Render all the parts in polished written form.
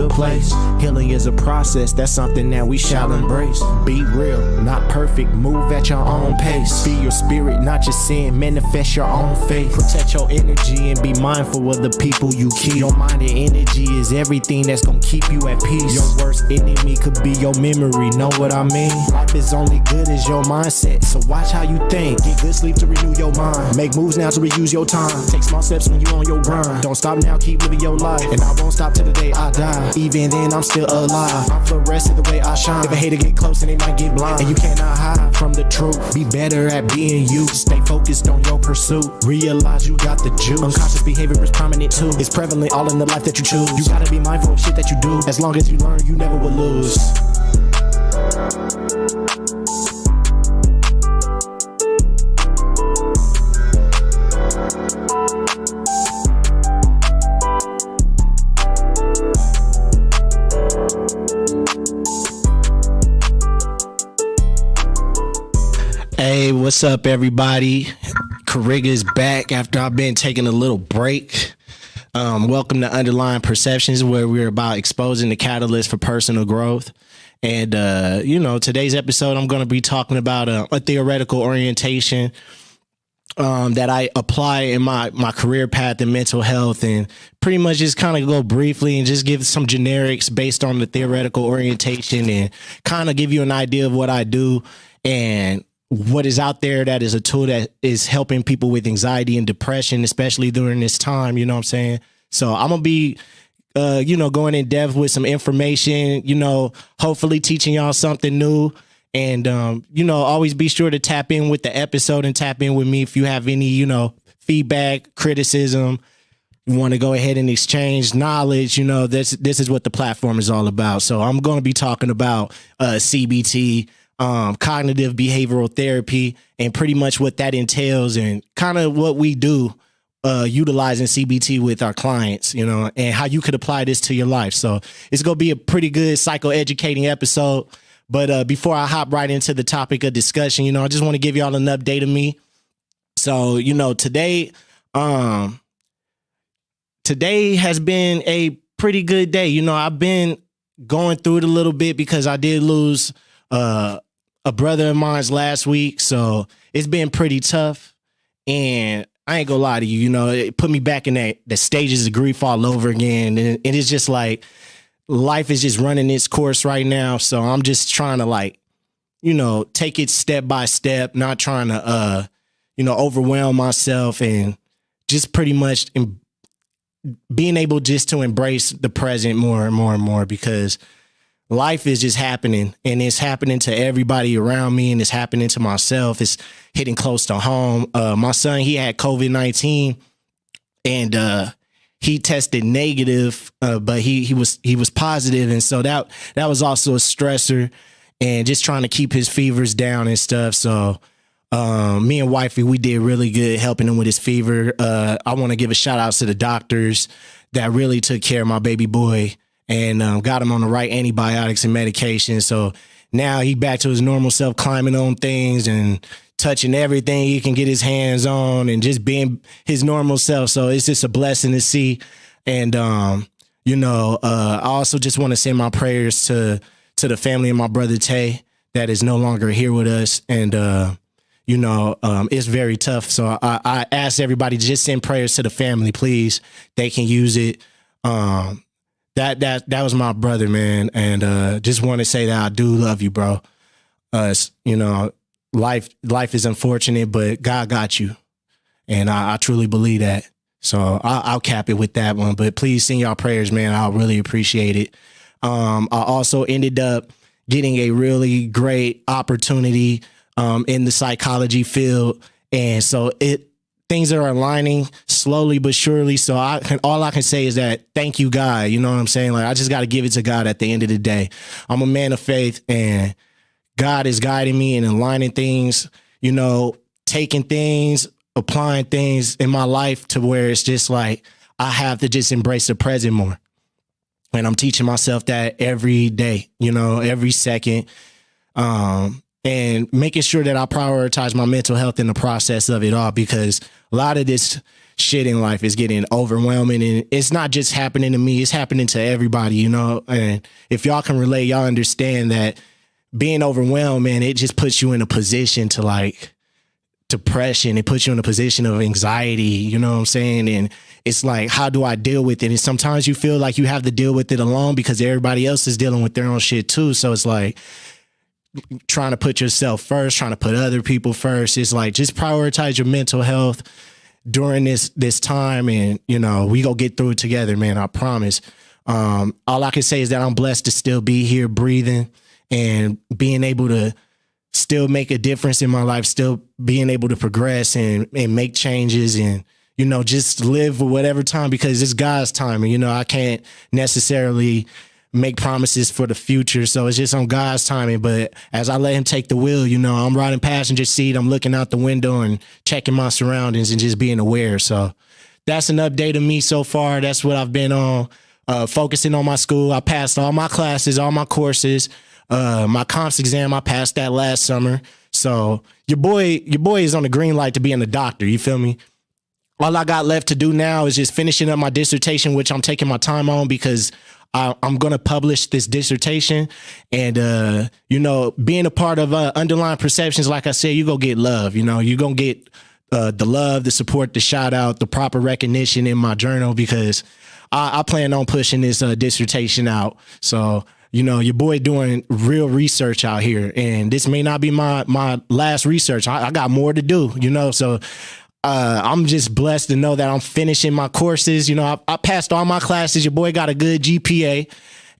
good place. Healing is a process, that's something that we shall embrace. Be real, not perfect, move at your own pace. Be your spirit, not your sin, manifest your own faith. Protect your energy and be mindful of the people you keep. Your mind and energy is everything that's gonna keep you at peace. Your worst enemy could be your memory, know what I mean? Life is only good as your mindset, so watch how you think. Get good sleep to renew your mind. Make moves now to reuse your time. Take small steps when you on your grind. Don't stop now, keep living your life. And I won't stop till the day I die. Even then, I'm still alive. I'm fluorescent the way I shine. If a hater get close and they might get blind. And you cannot hide from the truth. Be better at being you. Stay focused on your pursuit. Realize you got the juice. Unconscious behavior is prominent too. It's prevalent all in the life that you choose. You gotta be mindful of shit that you do. As long as you learn, you never will lose. Hey, what's up, everybody? Cariga is back after I've been taking a little break. Welcome to Underlying Perceptions, where we're about exposing the catalyst for personal growth. And, today's episode, I'm going to be talking about a theoretical orientation that I apply in my career path in mental health, and pretty much just kind of go briefly and just give some generics based on the theoretical orientation and kind of give you an idea of what I do and what is out there that is a tool that is helping people with anxiety and depression, especially during this time, you know what I'm saying? So I'm going to be, going in depth with some information, hopefully teaching y'all something new. And, always be sure to tap in with the episode and tap in with me if you have any, feedback, criticism. You want to go ahead and exchange knowledge, this is what the platform is all about. So I'm going to be talking about CBT, cognitive behavioral therapy, and pretty much what that entails and kind of what we do utilizing CBT with our clients, and how you could apply this to your life. So it's going to be a pretty good psychoeducating episode. But before I hop right into the topic of discussion, I just want to give y'all an update of me. So, today has been a pretty good day. I've been going through it a little bit because I did lose a brother of mine's last week. So it's been pretty tough. And I ain't gonna lie to you, it put me back in the stages of grief all over again. And it's just like life is just running its course right now. So I'm just trying to take it step by step, not trying to, overwhelm myself, and just pretty much being able just to embrace the present more and more and more, because life is just happening, and it's happening to everybody around me, and it's happening to myself. It's hitting close to home. My son, he had COVID-19, and he tested negative, but he was positive, and so that was also a stressor, and just trying to keep his fevers down and stuff. So me and wifey, we did really good helping him with his fever. I want to give a shout out to the doctors that really took care of my baby boy and got him on the right antibiotics and medication. So now he back to his normal self, climbing on things and touching everything he can get his hands on and just being his normal self. So it's just a blessing to see. And, I also just want to send my prayers to the family of my brother Tay that is no longer here with us. And, it's very tough. So I ask everybody to just send prayers to the family, please. They can use it. That was my brother, man. And just want to say that I do love you, bro. Life is unfortunate, but God got you. And I truly believe that. So I'll cap it with that one. But please send y'all prayers, man. I'll really appreciate it. I also ended up getting a really great opportunity in the psychology field. And so things are aligning slowly but surely. So all I can say is that thank you, God. You know what I'm saying? Like, I just got to give it to God at the end of the day. I'm a man of faith, and God is guiding me and aligning things, taking things, applying things in my life to where it's just like I have to just embrace the present more. And I'm teaching myself that every day, every second. And making sure that I prioritize my mental health in the process of it all, because a lot of this shit in life is getting overwhelming, and it's not just happening to me, it's happening to everybody, you know. And if y'all can relate, y'all understand that being overwhelmed, man, it just puts you in a position to like depression. It puts you in a position of anxiety, you know what I'm saying? And it's like, how do I deal with it? And sometimes you feel like you have to deal with it alone because everybody else is dealing with their own shit too. So it's like trying to put yourself first, trying to put other people first. It's like, just prioritize your mental health during this time, and you know, we go get through it together, man. I promise. All I can say is that I'm blessed to still be here breathing and being able to still make a difference in my life, still being able to progress and make changes, and you know, just live for whatever time, because it's God's time. And you know, I can't necessarily make promises for the future, so it's just on God's timing. But as I let him take the wheel, you know, I'm riding passenger seat, I'm looking out the window and checking my surroundings and just being aware. So that's an update of me so far. That's what I've been on, focusing on my school. I passed all my classes, all my courses. My comps exam, I passed that last summer. So your boy is on the green light to being a doctor. You feel me? All I got left to do now is just finishing up my dissertation, which I'm taking my time on because I'm going to publish this dissertation. And, you know, being a part of Underlying Perceptions, like I said, you go get love. You know, you're going to get the love, the support, the shout out, the proper recognition in my journal, because I plan on pushing this dissertation out. So, you know, your boy doing real research out here, and this may not be my last research. I got more to do, you know, so I'm just blessed to know that I'm finishing my courses. You know, I passed all my classes. Your boy got a good GPA,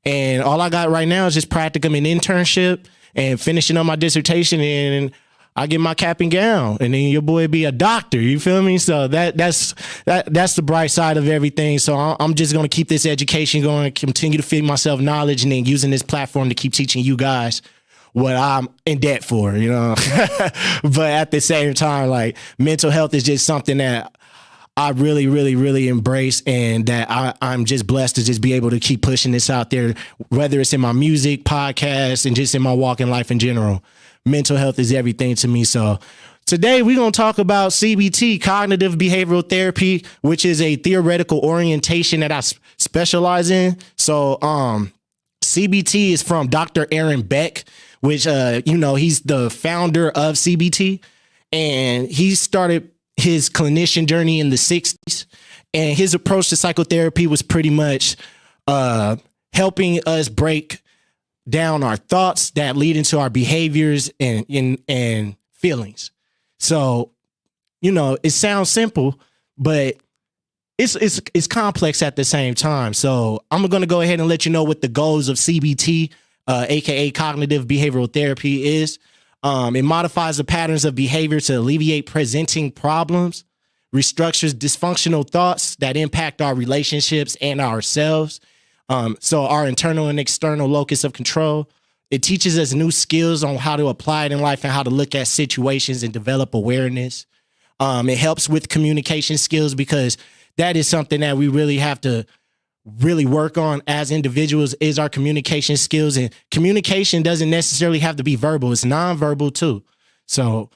and all I got right now is just practicum and internship and finishing up my dissertation, and I get my cap and gown, and then your boy be a doctor. You feel me? So that's the bright side of everything. So I'm just going to keep this education going, continue to feed myself knowledge, and then using this platform to keep teaching you guys what I'm in debt for, you know. But at the same time, like, mental health is just something that I really, really, really embrace, and that I'm just blessed to just be able to keep pushing this out there, whether it's in my music, podcast, and just in my walk in life in general. Mental health is everything to me. So today we're going to talk about CBT, cognitive behavioral therapy, which is a theoretical orientation that I specialize in. So CBT is from Dr. Aaron Beck, which, you know, he's the founder of CBT, and he started his clinician journey in the 60s. And his approach to psychotherapy was pretty much helping us break down our thoughts that lead into our behaviors and feelings. So, you know, it sounds simple, but it's complex at the same time. So I'm going to go ahead and let you know what the goals of CBT, aka cognitive behavioral therapy, is. It modifies the patterns of behavior to alleviate presenting problems, restructures dysfunctional thoughts that impact our relationships and ourselves. So our internal and external locus of control. It teaches us new skills on how to apply it in life and how to look at situations and develop awareness. It helps with communication skills, because that is something that we really have to really work on as individuals, is our communication skills. And communication doesn't necessarily have to be verbal. It's nonverbal too. So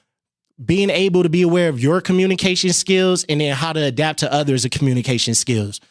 being able to be aware of your communication skills, and then how to adapt to others' communication skills.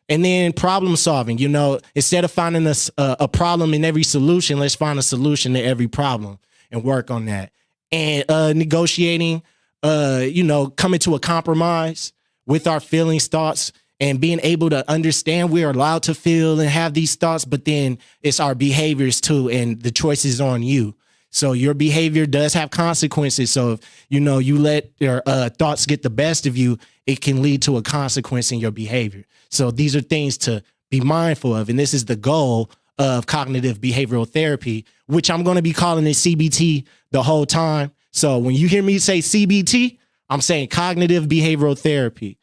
And then problem solving, you know, instead of finding a problem in every solution, let's find a solution to every problem and work on that. And negotiating, you know, coming to a compromise with our feelings, thoughts, and being able to understand we're allowed to feel and have these thoughts, but then it's our behaviors too, and the choice is on you. So your behavior does have consequences. So if, you know, you let your thoughts get the best of you, it can lead to a consequence in your behavior. So these are things to be mindful of. And this is the goal of cognitive behavioral therapy, which I'm going to be calling it CBT the whole time. So when you hear me say CBT, I'm saying cognitive behavioral therapy.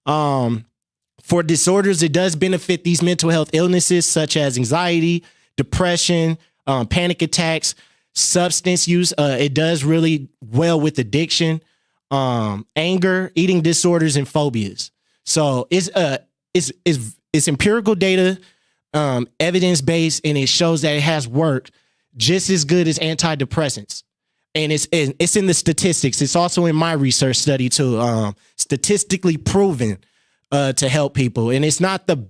For disorders, it does benefit these mental health illnesses such as anxiety, depression, panic attacks, substance use. It does really well with addiction, anger, eating disorders, and phobias. So it's empirical data, evidence-based, and it shows that it has worked just as good as antidepressants. and it's in the statistics. It's also in my research study too. Statistically proven to help people, and it's not the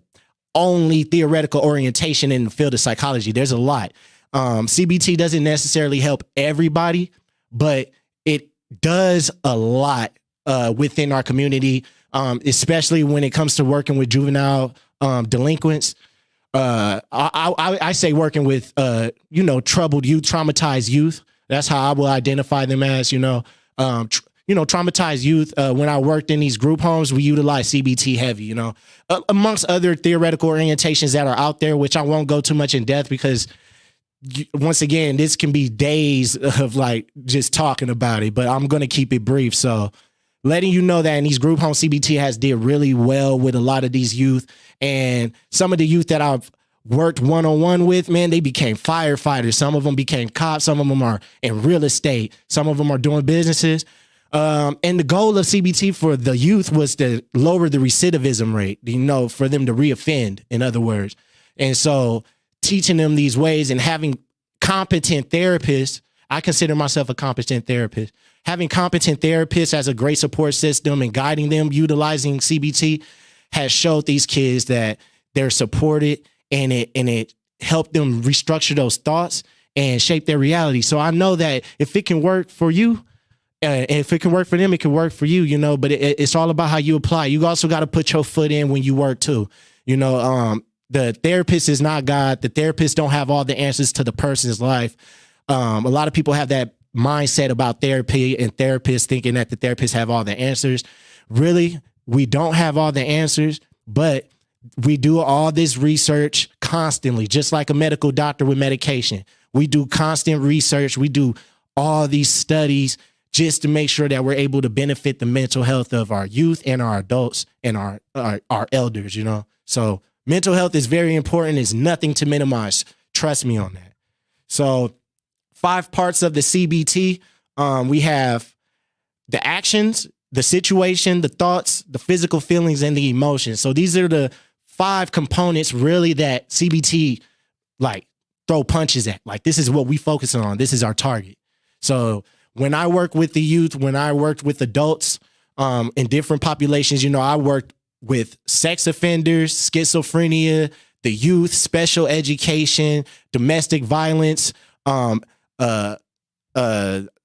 only theoretical orientation in the field of psychology. There's a lot. CBT doesn't necessarily help everybody, but it does a lot within our community, especially when it comes to working with juvenile delinquents. I say working with troubled youth, traumatized youth. That's how I will identify them as, traumatized youth. When I worked in these group homes, we utilize CBT heavy, amongst other theoretical orientations that are out there, which I won't go too much in depth because once again, this can be days of like just talking about it, but I'm going to keep it brief. So letting you know that in these group homes, CBT has did really well with a lot of these youth, and some of the youth that I've worked one-on-one with, man, they became firefighters. Some of them became cops. Some of them are in real estate. Some of them are doing businesses. And the goal of CBT for the youth was to lower the recidivism rate, for them to reoffend, in other words. And so teaching them these ways and having competent therapists, I consider myself a competent therapist. Having competent therapists as a great support system and guiding them utilizing CBT has showed these kids that they're supported, and it helped them restructure those thoughts and shape their reality. So I know that if it can work for you, if it can work for them, it can work for you, but it's all about how you apply. You also got to put your foot in when you work too. The therapist is not God. The therapists don't have all the answers to the person's life. A lot of people have that mindset about therapy and therapists thinking that the therapists have all the answers. Really, we don't have all the answers, but we do all this research constantly, just like a medical doctor with medication. We do constant research. We do all these studies just to make sure that we're able to benefit the mental health of our youth and our adults and our elders, So mental health is very important. It's nothing to minimize. Trust me on that. So 5 parts of the CBT. We have the actions, the situation, the thoughts, the physical feelings, and the emotions. So these are the 5 components really that CBT like throw punches at. Like, this is what we focus on. This is our target. So when I work with the youth, when I worked with adults in different populations, I worked with sex offenders, schizophrenia, the youth, special education, domestic violence,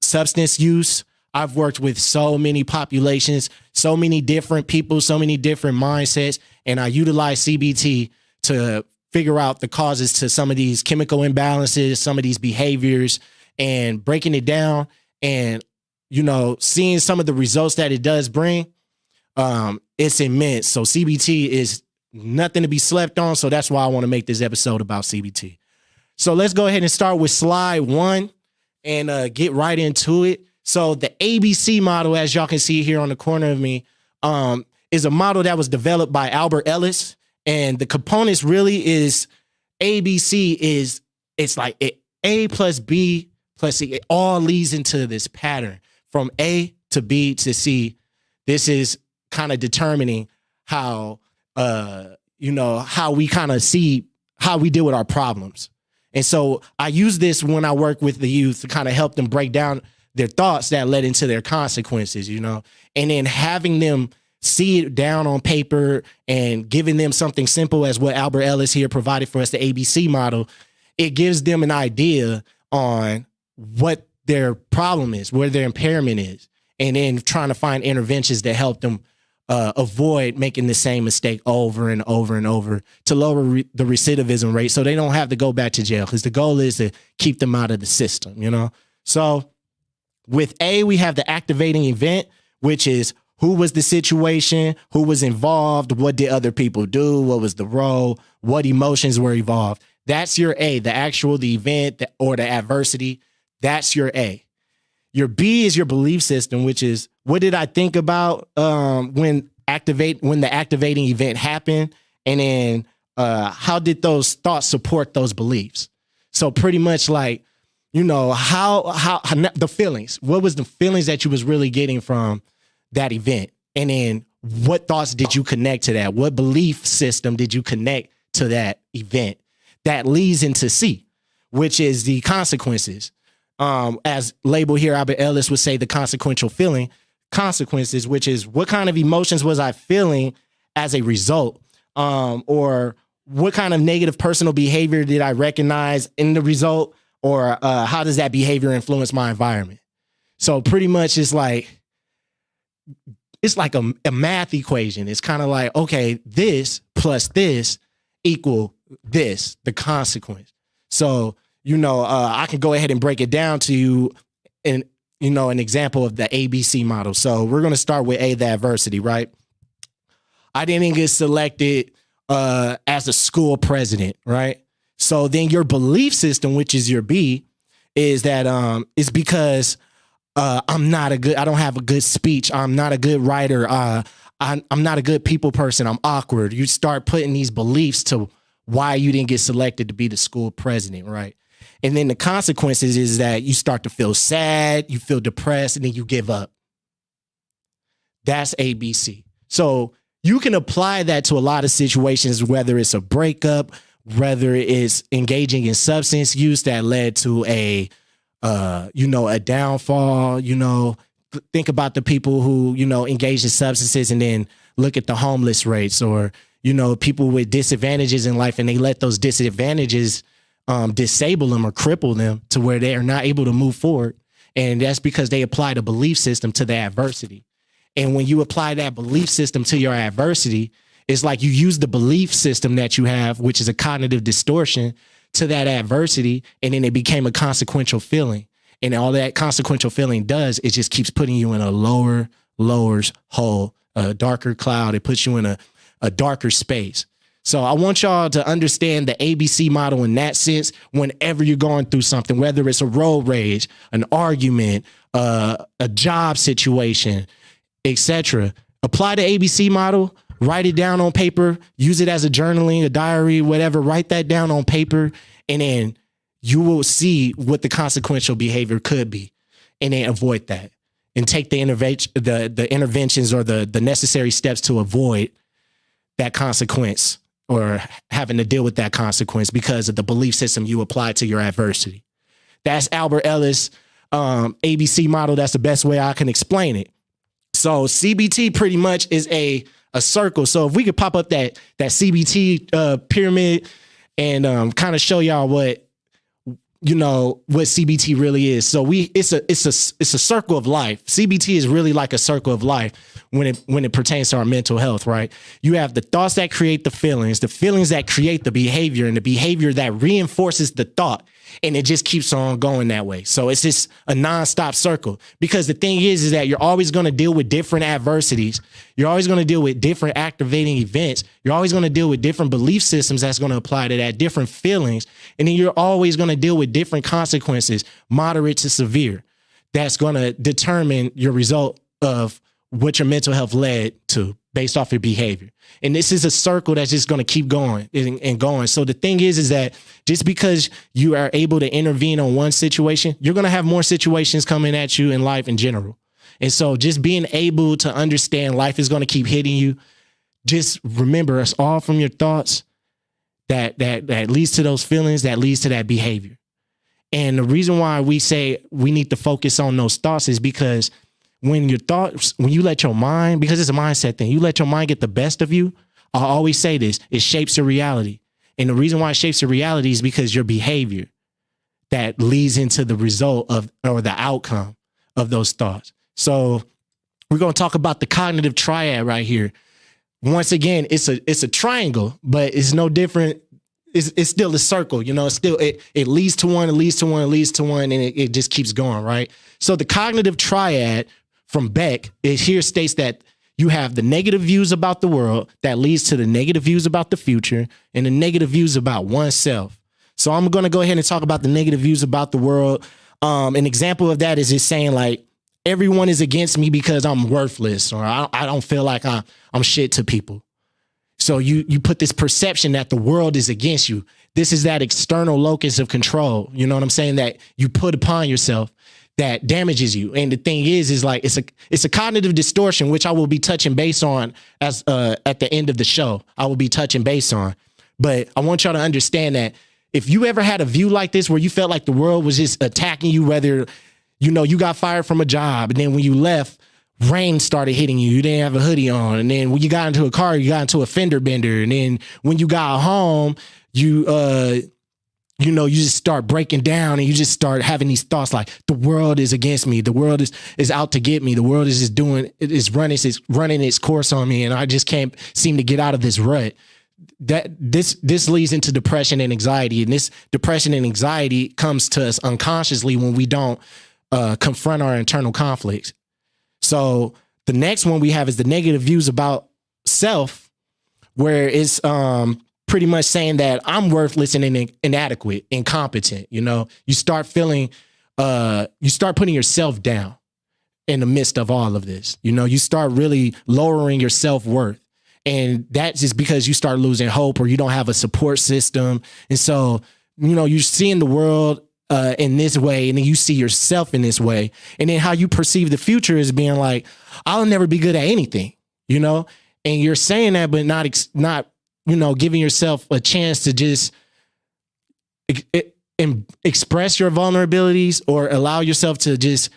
substance use. I've worked with so many populations, so many different people, so many different mindsets, and I utilize CBT to figure out the causes to some of these chemical imbalances, some of these behaviors, and breaking it down and, seeing some of the results that it does bring. It's immense. So CBT is nothing to be slept on. So that's why I want to make this episode about CBT. So let's go ahead and start with slide 1 and get right into it. So the ABC model, as y'all can see here on the corner of me, is a model that was developed by Albert Ellis. And the components really is ABC is, it's like A plus B plus C. It all leads into this pattern from A to B to C. This is kind of determining how, how we kind of see how we deal with our problems. And so I use this when I work with the youth to kind of help them break down their thoughts that led into their consequences, and then having them see it down on paper and giving them something simple as what Albert Ellis here provided for us, the ABC model. It gives them an idea on what their problem is, where their impairment is, and then trying to find interventions that help them avoid making the same mistake over and over and over to lower the recidivism rate so they don't have to go back to jail, because the goal is to keep them out of the system, So with A, we have the activating event, which is who was the situation, who was involved, what did other people do, what was the role, what emotions were involved. That's your A, the event or the adversity. That's your A. Your B is your belief system, which is what did I think about when the activating event happened, and then how did those thoughts support those beliefs? So pretty much like, how the feelings. What was the feelings that you was really getting from that event, and then what thoughts did you connect to that? What belief system did you connect to that event? That leads into C, which is the consequences. as labeled here, Albert Ellis would say the consequential feeling, consequences, which is what kind of emotions was I feeling as a result, or what kind of negative personal behavior did I recognize in the result, or how does that behavior influence my environment? So pretty much it's like a math equation. It's kind of like, okay, this plus this equal this, the consequence. So, I can go ahead and break it down to you in, an example of the ABC model. So we're going to start with A, the adversity, right? I didn't get selected as a school president, right? So then your belief system, which is your B, is that it's because I don't have a good speech. I'm not a good writer. I'm not a good people person. I'm awkward. You start putting these beliefs to why you didn't get selected to be the school president, right? And then the consequences is that you start to feel sad, you feel depressed, and then you give up. That's ABC. So you can apply that to a lot of situations, whether it's a breakup, whether it's engaging in substance use that led to a downfall. Think about the people who, engage in substances and then look at the homeless rates, or, people with disadvantages in life, and they let those disadvantages disable them or cripple them to where they are not able to move forward. And that's because they applied a belief system to the adversity. And when you apply that belief system to your adversity, it's like you use the belief system that you have, which is a cognitive distortion, to that adversity, and then it became a consequential feeling. And all that consequential feeling does, it just keeps putting you in a lower hole, a darker cloud. It puts you in a darker space. So I want y'all to understand the ABC model in that sense whenever you're going through something, whether it's a road rage, an argument, a job situation, etc. Apply the ABC model, write it down on paper, use it as a journaling, a diary, whatever, write that down on paper, and then you will see what the consequential behavior could be, and then avoid that and take the interventions or the necessary steps to avoid that consequence or having to deal with that consequence because of the belief system you apply to your adversity. That's Albert Ellis' ABC model. That's the best way I can explain it. So CBT pretty much is a circle. So if we could pop up that CBT pyramid and kind of show y'all what CBT really is. So it's a circle of life. CBT is really like a circle of life when it pertains to our mental health, right? You have the thoughts that create the feelings that create the behavior, and the behavior that reinforces the thought. And it just keeps on going that way. So it's just a nonstop circle, because the thing is that you're always going to deal with different adversities. You're always going to deal with different activating events. You're always going to deal with different belief systems that's going to apply to that, different feelings. And then you're always going to deal with different consequences, moderate to severe. That's going to determine your result of what your mental health led to based off your behavior. And this is a circle that's just going to keep going and going. So the thing is that just because you are able to intervene on one situation, you're going to have more situations coming at you in life in general. And so just being able to understand life is going to keep hitting you. Just remember, it's all from your thoughts that leads to those feelings, that leads to that behavior. And the reason why we say we need to focus on those thoughts is because when you let your mind, because it's a mindset thing, you let your mind get the best of you, I always say this, it shapes your reality. And the reason why it shapes your reality is because your behavior that leads into the result of, or the outcome of those thoughts. So we're going to talk about the cognitive triad right here. Once again, it's a triangle, but it's no different. It's still a circle, it's still, it leads to one, it leads to one, it leads to one, and it just keeps going, right? So the cognitive triad from Beck, it here states that you have the negative views about the world that leads to the negative views about the future and the negative views about oneself. So I'm going to go ahead and talk about the negative views about the world. An example of that is just saying like, everyone is against me because I'm worthless, or I don't feel like I'm shit to people. So you put this perception that the world is against you. This is that external locus of control. You know what I'm saying? That you put upon yourself that damages you. And the thing is like, it's a cognitive distortion, which I will be touching base on as at the end of the show. I will be touching base on, but I want y'all to understand that if you ever had a view like this where you felt like the world was just attacking you, whether, you got fired from a job, and then when you left, rain started hitting you. You didn't have a hoodie on. And then when you got into a car, you got into a fender bender. And then when you got home, you just start breaking down, and you just start having these thoughts like, the world is against me. The world is out to get me. The world is just running its course on me. And I just can't seem to get out of this rut. This leads into depression and anxiety. And this depression and anxiety comes to us unconsciously when we don't confront our internal conflicts. So the next one we have is the negative views about self, where it's pretty much saying that I'm worthless and inadequate, incompetent. You start feeling, you start putting yourself down in the midst of all of this. You start really lowering your self-worth. And that's just because you start losing hope, or you don't have a support system. And so, you're seeing the world in this way, and then you see yourself in this way. And then how you perceive the future is being like, I'll never be good at anything, and you're saying that, but not giving yourself a chance to just express your vulnerabilities or allow yourself to just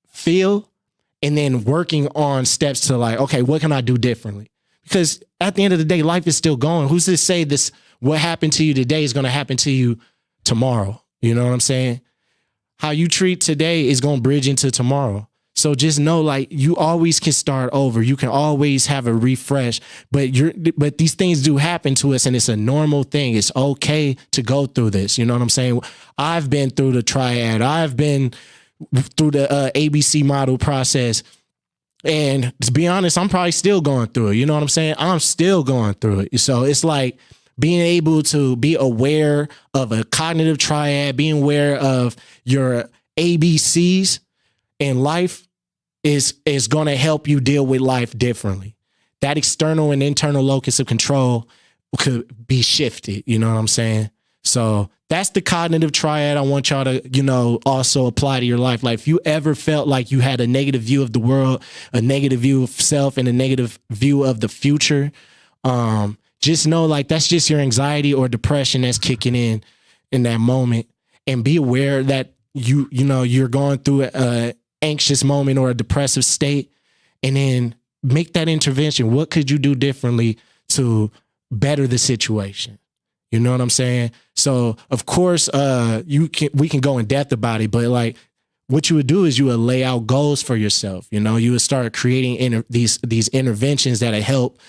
feel, and then working on steps to like, okay, what can I do differently? Because at the end of the day, life is still going. Who's to say what happened to you today is going to happen to you tomorrow? You know what I'm saying? How you treat today is going to bridge into tomorrow. So just know, like, you always can start over. You can always have a refresh, but these things do happen to us, and it's a normal thing. It's okay to go through this. You know what I'm saying? I've been through the triad. I've been through the ABC model process. And to be honest, I'm probably still going through it. You know what I'm saying? I'm still going through it. So it's like being able to be aware of a cognitive triad, being aware of your ABCs in life is going to help you deal with life differently. That external and internal locus of control could be shifted. You know what I'm saying? So that's the cognitive triad I want y'all to, also apply to your life. Like, if you ever felt like you had a negative view of the world, a negative view of self, and a negative view of the future, just know, like, that's just your anxiety or depression that's kicking in that moment. And be aware that you're going through an anxious moment or a depressive state, and then make that intervention. What could you do differently to better the situation? You know what I'm saying? So of course, we can go in depth about it, but like, what you would do is you would lay out goals for yourself. You would start creating these interventions that help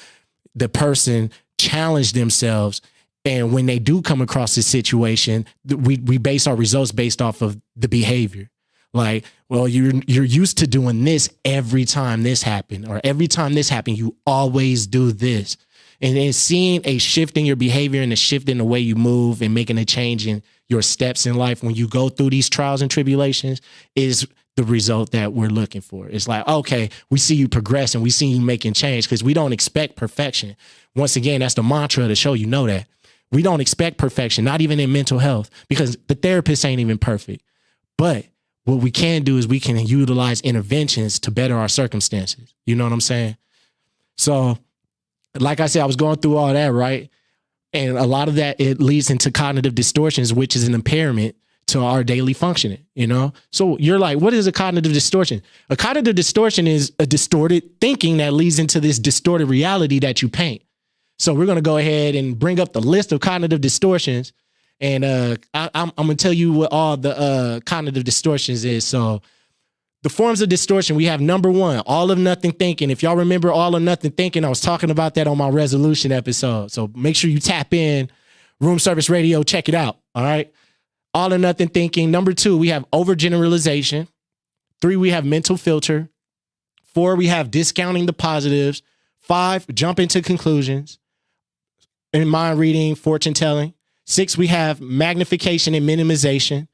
the person challenge themselves. And when they do come across this situation, we base our results based off of the behavior. Like, well, you're used to doing this every time this happened, or every time this happened, you always do this. And then seeing a shift in your behavior and a shift in the way you move and making a change in your steps in life when you go through these trials and tribulations is the result that we're looking for. It's like, okay, we see you progressing, we see you making change, because we don't expect perfection. Once again, that's the mantra of the show. That we don't expect perfection, not even in mental health, because the therapist ain't even perfect. But what we can do is we can utilize interventions to better our circumstances. You know what I'm saying? So, like I said, I was going through all that, right? And a lot of that, it leads into cognitive distortions, which is an impairment to our daily functioning, So you're like, what is a cognitive distortion? A cognitive distortion is a distorted thinking that leads into this distorted reality that you paint. So we're going to go ahead and bring up the list of cognitive distortions. And I'm going to tell you what all the cognitive distortions is. So the forms of distortion, we have number one, all of nothing thinking. If y'all remember all of nothing thinking, I was talking about that on my resolution episode. So make sure you tap in Room Service Radio. Check it out. All right. All or nothing thinking. Number two, we have overgeneralization. 3, we have mental filter. 4, we have discounting the positives. 5, jump into conclusions. In mind reading, fortune telling. 6, we have magnification and minimization.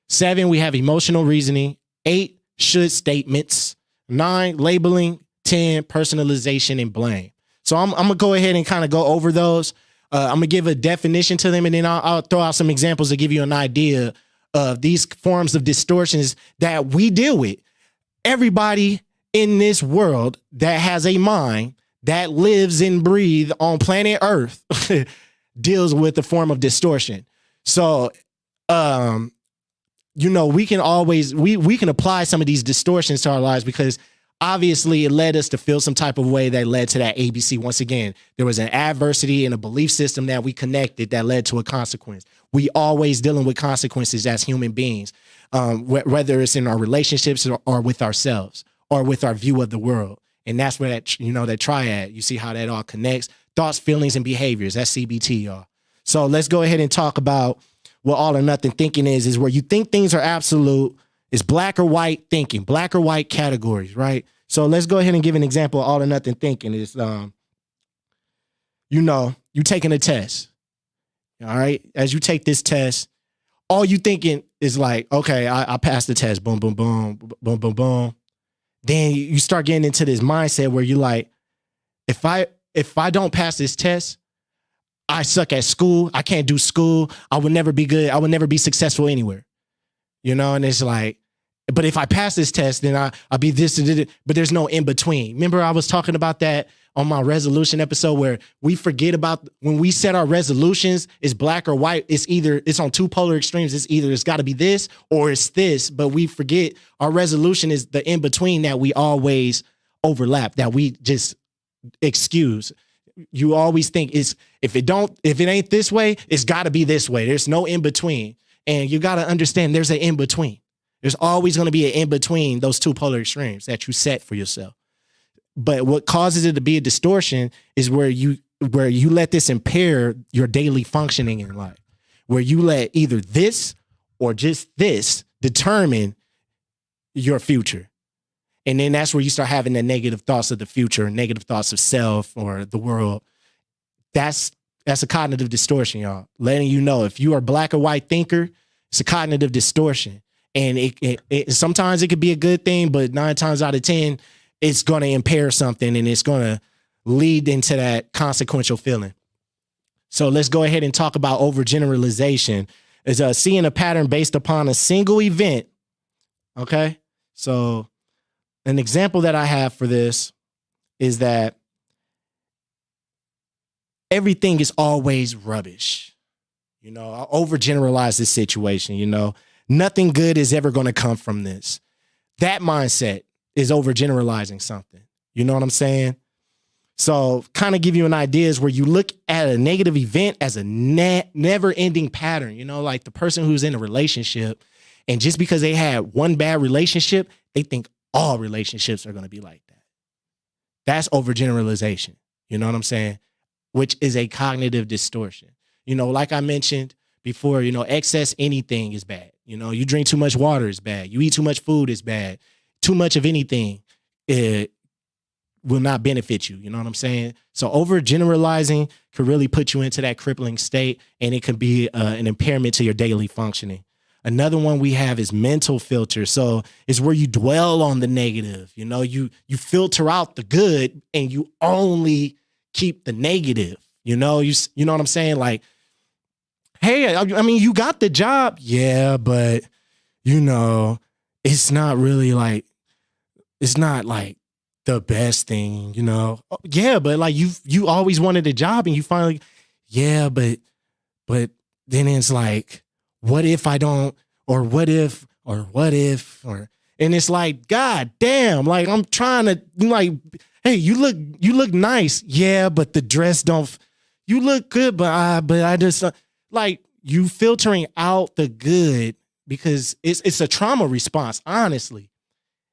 7, we have emotional reasoning. 8, should statements. 9, labeling. 10, personalization and blame. So I'm going to go ahead and kind of go over those. I'm going to give a definition to them, and then I'll throw out some examples to give you an idea of these forms of distortions that we deal with. Everybody in this world that has a mind that lives and breathes on planet Earth deals with a form of distortion. So, um, we can always we can apply some of these distortions to our lives because obviously it led us to feel some type of way that led to that ABC. Once again, there was an adversity and a belief system that we connected that led to a consequence. We always dealing with consequences as human beings, whether it's in our relationships or with ourselves or with our view of the world. And that's where that triad, you see how that all connects. Thoughts, feelings, and behaviors. That's CBT, y'all. So let's go ahead and talk about what all or nothing thinking is where you think things are absolute. It's black or white thinking, black or white categories, right? So let's go ahead and give an example of all or nothing thinking is, you taking a test, all right? As you take this test, all you thinking is like, okay, I passed the test, boom, boom, boom, boom, boom, boom. Then you start getting into this mindset where you're like, if I don't pass this test, I suck at school. I can't do school. I would never be good. I would never be successful anywhere. And it's like, but if I pass this test, then I'll be this, but there's no in between. Remember I was talking about that on my resolution episode where we forget about when we set our resolutions, it's black or white. It's on two polar extremes. It's got to be this or it's this, but we forget our resolution is the in between that we always overlap, that we just excuse. You always think if it ain't this way, it's got to be this way. There's no in between. And you got to understand there's an in between. There's always going to be an in between those two polar extremes that you set for yourself. But what causes it to be a distortion is where you let this impair your daily functioning in life, where you let either this or just this determine your future. And then that's where you start having the negative thoughts of the future, negative thoughts of self or the world. That's a cognitive distortion, y'all. Letting you know if you are a black or white thinker, it's a cognitive distortion. And it sometimes it could be a good thing, but 9 times out of 10, it's going to impair something and it's going to lead into that consequential feeling. So let's go ahead and talk about overgeneralization. It's seeing a pattern based upon a single event. Okay. So an example that I have for this is that everything is always rubbish. I overgeneralize this situation, Nothing good is ever going to come from this. That mindset is overgeneralizing something. You know what I'm saying? So kind of give you an idea is where you look at a negative event as a never-ending pattern, like the person who's in a relationship, and just because they had one bad relationship, they think all relationships are going to be like that. That's overgeneralization. You know what I'm saying? Which is a cognitive distortion. Like I mentioned before, excess anything is bad. You drink too much water is bad. You eat too much food is bad. Too much of anything, it will not benefit you. You know what I'm saying? So overgeneralizing could really put you into that crippling state, and it could be an impairment to your daily functioning. Another one we have is mental filter. So it's where you dwell on the negative. You filter out the good and you only keep the negative. You know what I'm saying? Like, hey, I mean, you got the job. Yeah, but it's not really like, it's not like the best thing, Yeah, but like you always wanted a job and you finally, yeah, but then it's like, what if I don't, or what if, and it's like, God damn, like I'm trying to like, hey, you look nice. Yeah, but the dress don't, you look good, but I just like you filtering out the good because it's a trauma response, honestly.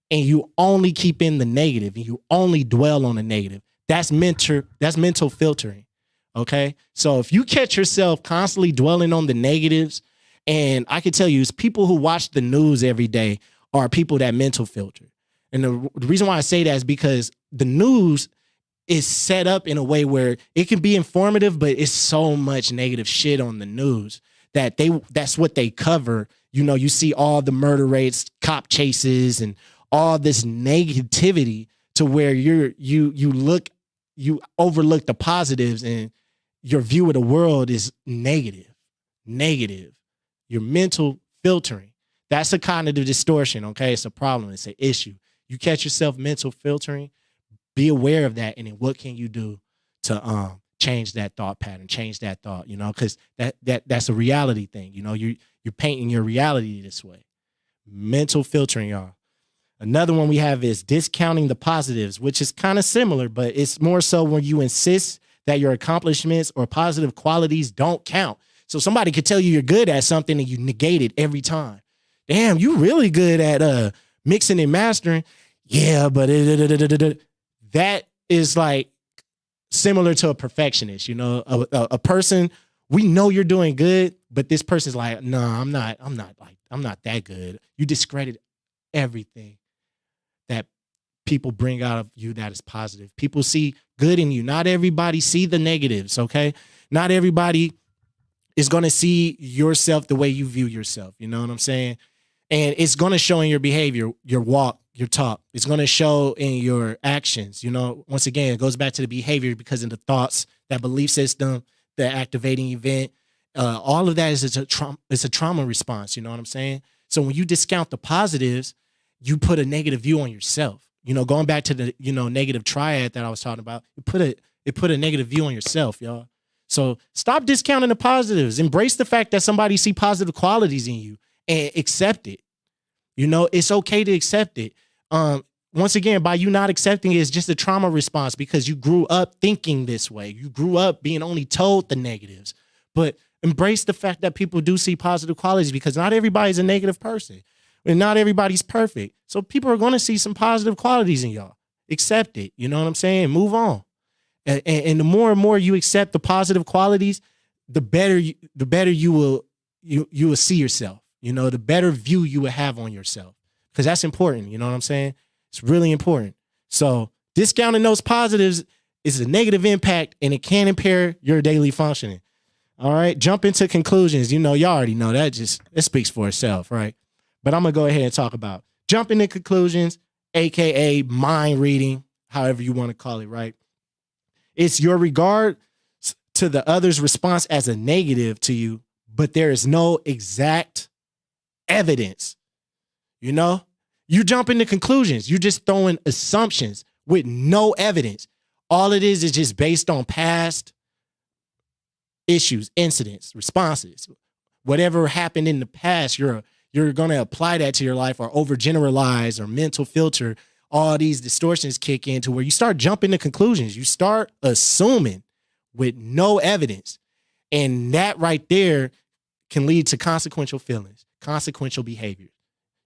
And you only keep in the negative and you only dwell on the negative. That's mental filtering. Okay. So if you catch yourself constantly dwelling on the negatives, and I can tell you, it's people who watch the news every day are people that mental filter. And the reason why I say that is because the news is set up in a way where it can be informative, but it's so much negative shit on the news that that's what they cover. You see all the murder rates, cop chases, and all this negativity to where you overlook the positives and your view of the world is negative. Your mental filtering. That's a cognitive distortion, okay? It's a problem. It's an issue. You catch yourself mental filtering, be aware of that, and then what can you do to change that thought pattern, change that thought, because that's a reality thing. You're painting your reality this way. Mental filtering, y'all. Another one we have is discounting the positives, which is kind of similar, but it's more so when you insist that your accomplishments or positive qualities don't count. So somebody could tell you you're good at something and you negate it every time. Damn, you really good at mixing and mastering. Yeah, but that is like similar to a perfectionist, a person, we know you're doing good, but this person's like, no, I'm not that good. You discredit everything that people bring out of you that is positive. People see good in you. Not everybody see the negatives, okay? Not everybody is going to see yourself the way you view yourself. You know what I'm saying? And it's going to show in your behavior, your walk, your talk. It's going to show in your actions. Once again, it goes back to the behavior because of the thoughts, that belief system, the activating event. All of that is a trauma response. You know what I'm saying? So when you discount the positives, you put a negative view on yourself. Going back to the, negative triad that I was talking about, it put a negative view on yourself, y'all. So stop discounting the positives. Embrace the fact that somebody see positive qualities in you and accept it. It's okay to accept it. Once again, by you not accepting it, it's just a trauma response because you grew up thinking this way. You grew up being only told the negatives. But embrace the fact that people do see positive qualities because not everybody's a negative person. And not everybody's perfect. So people are going to see some positive qualities in y'all. Accept it. You know what I'm saying? Move on. And the more and more you accept the positive qualities, the better you will see yourself. The better view you will have on yourself. Because that's important. You know what I'm saying? It's really important. So discounting those positives is a negative impact and it can impair your daily functioning. All right. Jump into conclusions. Y'all already know that it speaks for itself, right? But I'm going to go ahead and talk about jumping to conclusions, AKA mind reading, however you want to call it, right? It's your regard to the other's response as a negative to you, but there is no exact evidence. You jump into conclusions. You're just throwing assumptions with no evidence. All it is just based on past issues, incidents, responses. Whatever happened in the past, you're going to apply that to your life or overgeneralize or mental filter. All these distortions kick in to where you start jumping to conclusions. You start assuming with no evidence. And that right there can lead to consequential feelings, consequential behaviors.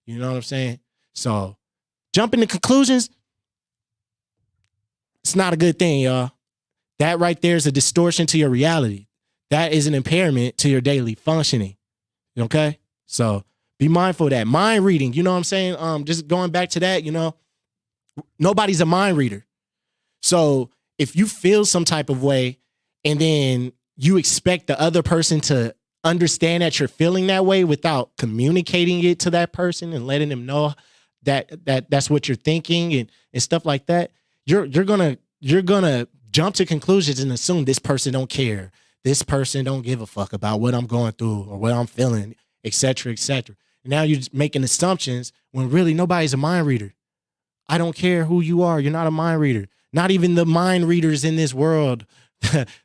You know what I'm saying? So jumping to conclusions, it's not a good thing, y'all. That right there is a distortion to your reality. That is an impairment to your daily functioning. Okay? So be mindful of that. Mind reading, you know what I'm saying? Just going back to that, nobody's a mind reader. So if you feel some type of way and then you expect the other person to understand that you're feeling that way without communicating it to that person and letting them know that's what you're thinking and stuff like that, you're gonna jump to conclusions and assume this person don't care. This person don't give a fuck about what I'm going through or what I'm feeling, et cetera, et cetera. Now you're just making assumptions when really nobody's a mind reader. I don't care who you are. You're not a mind reader. Not even the mind readers in this world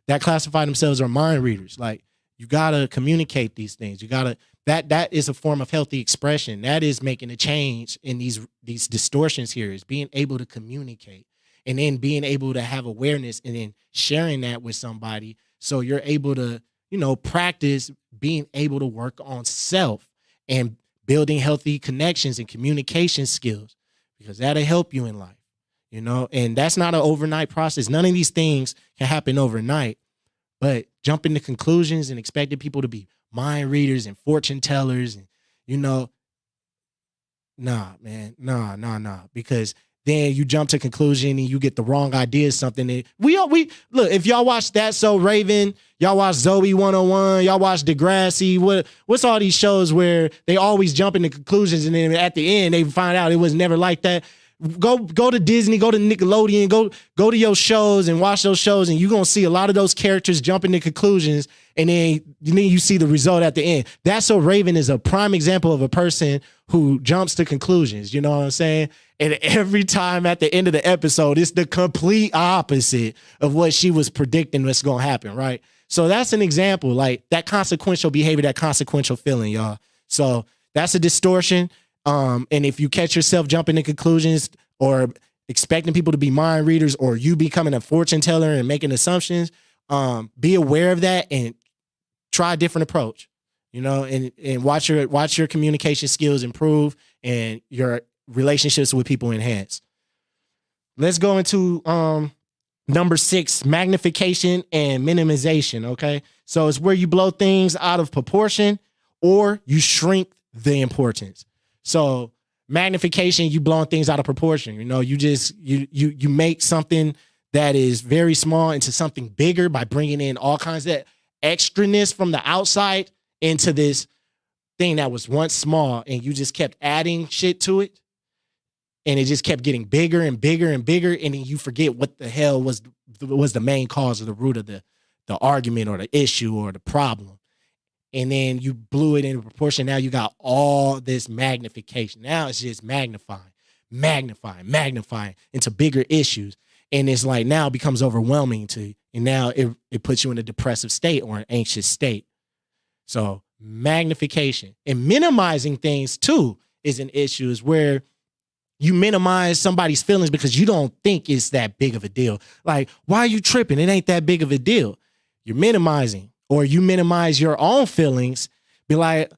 that classify themselves are mind readers. Like, you got to communicate these things. You got to, that is a form of healthy expression. That is making a change in these distortions here, is being able to communicate and then being able to have awareness and then sharing that with somebody. So you're able to, practice being able to work on self and building healthy connections and communication skills, because that'll help you in life, and that's not an overnight process. None of these things can happen overnight, but jumping to conclusions and expecting people to be mind readers and fortune tellers and, nah, man, nah, because then you jump to conclusion and you get the wrong idea, something that we look, if y'all watch That's So Raven, y'all watch Zoe 101, y'all watch Degrassi, what's all these shows where they always jump into conclusions and then at the end they find out it was never like that. Go to Disney, go to Nickelodeon, go to your shows and watch those shows, and you're gonna see a lot of those characters jumping to conclusions, and then you see the result at the end. That's So Raven is a prime example of a person who jumps to conclusions. You know what I'm saying? And every time at the end of the episode, it's the complete opposite of what she was predicting was gonna happen, right? So that's an example, like that consequential behavior, that consequential feeling, y'all. So that's a distortion. And if you catch yourself jumping to conclusions or expecting people to be mind readers, or you becoming a fortune teller and making assumptions, be aware of that and try a different approach, and watch your communication skills improve and your relationships with people enhance. Let's go into number 6, magnification and minimization. Okay. So it's where you blow things out of proportion or you shrink the importance. So magnification, you blowing things out of proportion. You make something that is very small into something bigger by bringing in all kinds of extraness from the outside into this thing that was once small, and you just kept adding shit to it, and it just kept getting bigger and bigger and bigger, and then you forget what the hell was the main cause or the root of the argument or the issue or the problem. And then you blew it into proportion. Now you got all this magnification. Now it's just magnifying into bigger issues. And it's like now it becomes overwhelming to you. And now it puts you in a depressive state or an anxious state. So magnification and minimizing things too is an issue, is where you minimize somebody's feelings because you don't think it's that big of a deal. Like, why are you tripping? It ain't that big of a deal. You're minimizing. Or you minimize your own feelings, be like,